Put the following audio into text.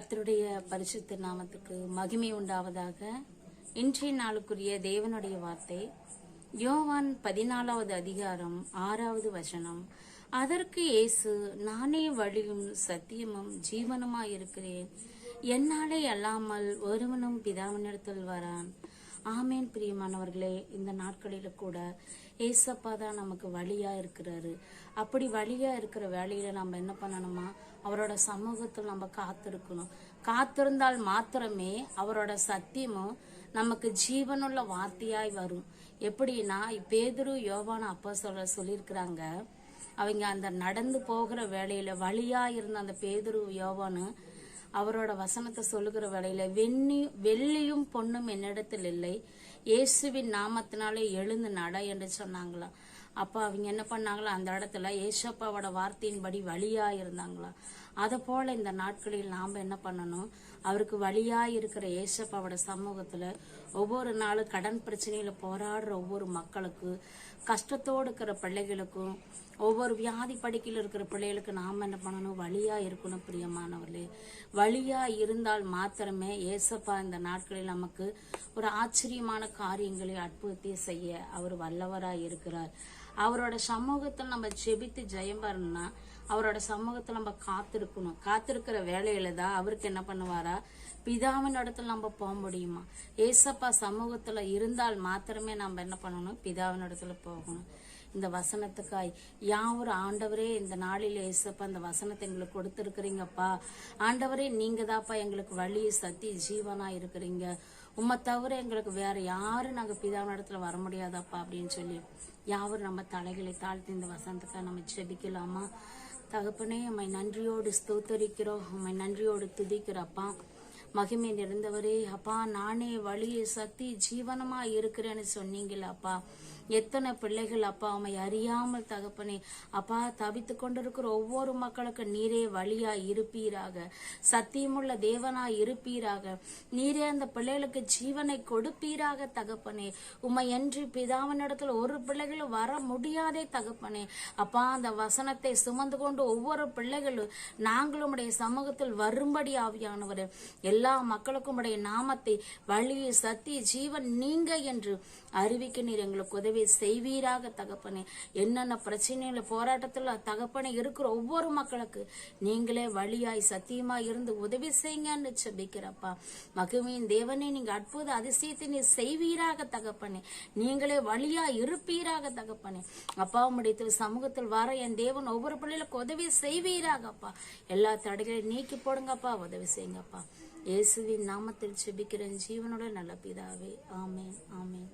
கர்த்தருடைய பரிசுத்த நாமத்துக்கு மகிமை உண்டாவதாக. இன்றைய நாளுக்குரிய தேவனுடைய வார்த்தை யோவான் 14வது அதிகாரம் 6வது வசனம். அதற்கு இயேசு, நானே வழியும் சத்தியமும் ஜீவனுமாயிருக்கிறேன், என்னாலே அல்லாமல் ஒருவனும் பிதாவினிடத்தில் வரான். ஆமேன். பிரியமானவர்களே, இந்த நாட்களில கூட ஏசப்பா தான் நமக்கு வழியா இருக்கிறாரு. அப்படி வழியா இருக்கிற வேலையில நம்ம என்ன பண்ணணுமா, அவரோட சமூகத்தில் நம்ம காத்திருக்கணும். காத்திருந்தால் மாத்திரமே அவரோட சத்தியமும் நமக்கு ஜீவனுள்ள வார்த்தையாய் வரும். எப்படின்னா, பேதுரு யோவான அப்போஸ்தலர் சொல்லியிருக்கிறாங்க, அவங்க அந்த நடந்து போகிற வேலையில வழியா இருந்த அந்த பேதுரு யோவானு அவரோட வசனத்தை சொல்லுகிற வேலையில வெள்ளியும் பொண்ணும் என்னிடத்தில் இல்லை, இயேசுவின் நாமத்தினாலே எழுந்து நட என்று சொன்னாங்களாம். அப்ப அவங்க என்ன பண்ணாங்களா, அந்த இடத்துல ஏசப்பாவோட வார்த்தையின்படி வழியா இருந்தாங்களா. அதை போல இந்த நாட்களில் நாம என்ன பண்ணணும், அவருக்கு வழியா இருக்கிற ஏசப்பாவோட சமூகத்துல ஒவ்வொரு நாளும் கடன் பிரச்சனையில போராடுற ஒவ்வொரு மக்களுக்கு, கஷ்டத்தோடு இருக்கிற பிள்ளைகளுக்கும், ஒவ்வொரு வியாதி படுக்கையில் இருக்கிற பிள்ளைகளுக்கு நாம என்ன பண்ணணும், வழியா இருக்கணும். பிரியமானவர்களே, வழியா இருந்தால் மாத்திரமே ஏசப்பா இந்த நாட்களில் நமக்கு ஒரு ஆச்சரியமான காரியங்களை அற்புதத்தை செய்ய அவர் வல்லவராய் இருக்கிறார். அவரோட சமூகத்தில் நம்ம ஜெபித்து ஜெயம் பெறணும்னா அவரோட சமூகத்தில் நம்ம காத்திருக்கணும். காத்திருக்கிற வேலையில தான் அவருக்கு என்ன பண்ணுவாரா, பிதாவின் இடத்துல நம்ம போக முடியுமா. ஏசப்பா சமூகத்துல இருந்தால் மாத்திரமே நம்ம என்ன பண்ணணும், பிதாவின் இடத்துல போகணும். இந்த வசனத்துக்காய் யாவொரு ஆண்டவரே, இந்த நாளில் ஏசப்பா இந்த வசனத்தை எங்களுக்கு கொடுத்துருக்கிறீங்கப்பா. ஆண்டவரே, நீங்க தான்ப்பா எங்களுக்கு வழி சத்தி ஜீவனா இருக்கிறீங்க. உம்மை தவிர எங்களுக்கு வேற யாரும் நாங்க பிதாவின் இடத்துல வர முடியாதாப்பா அப்படின்னு சொல்லி யாவரும் நம்ம தலைகளை தாழ்த்தி இந்த வசனத்துக்காக நம்ம செபிக்கலாமா. தகப்பனே, உம்மை நன்றியோடு ஸ்தோத்தரிக்கிறோம், உம்மை நன்றியோடு துதிக்கிறப்பா. மகிமை நிறைந்தவரே அப்பா, நானே வழி சத்தி ஜீவனமா இருக்கிறேன்னு சொன்னீங்களா அப்பா. எத்தனை பிள்ளைகள் அப்பா உம்மை அறியாமல் தகப்பனே அப்பா தவித்து கொண்டிருக்கிற ஒவ்வொரு மக்களுக்கு நீரே வழியா இருப்பீராக, சத்தியமுள்ள தேவனா இருப்பீராக. நீரே அந்த பிள்ளைகளுக்கு ஜீவனை கொடுப்பீராக தகப்பனே. உம்மை என்று பிதாவினிடத்துல ஒரு பிள்ளைகளும் வர முடியாதே தகப்பனே. அப்பா, அந்த வசனத்தை சுமந்து கொண்டு ஒவ்வொரு பிள்ளைகளும் நாங்களும் உடைய சமூகத்தில் வரும்படி ஆவியானவர் எல்லா மக்களுக்கும் உடைய நாமத்தை வழி சத்தி ஜீவன் நீங்க என்று அறிவிக்க நீர் எங்களுக்கு உதவி செய்வீராக தகப்பனே. என்னென்ன பிரச்சனையில போராட்டத்துல தகப்பனே இருக்கிற ஒவ்வொரு மக்களுக்கு நீங்களே வழியாய் சத்தியமாய் இருந்து உதவி செய்யுங்கன்னு செபிக்கிறப்பா. மகிமையின் தேவனே, நீங்க அற்புத அதிசயத்தை நீ செய்வீராக தகப்பனே. நீங்களே வழியா இருப்பீராக தகப்பனே. அப்பா, உம்முடைய சமூகத்தில் வர என் தேவன் ஒவ்வொரு பிள்ளைகளுக்கு உதவி செய்வீராகப்பா. எல்லா தடைகளையும் நீக்கி போடுங்கப்பா, உதவி செய்யுங்கப்பா. இயேசுவின் நாமத்தில் செபிக்கிறேன் ஜீவனோட நல்ல பிதாவே. ஆமேன், ஆமேன்.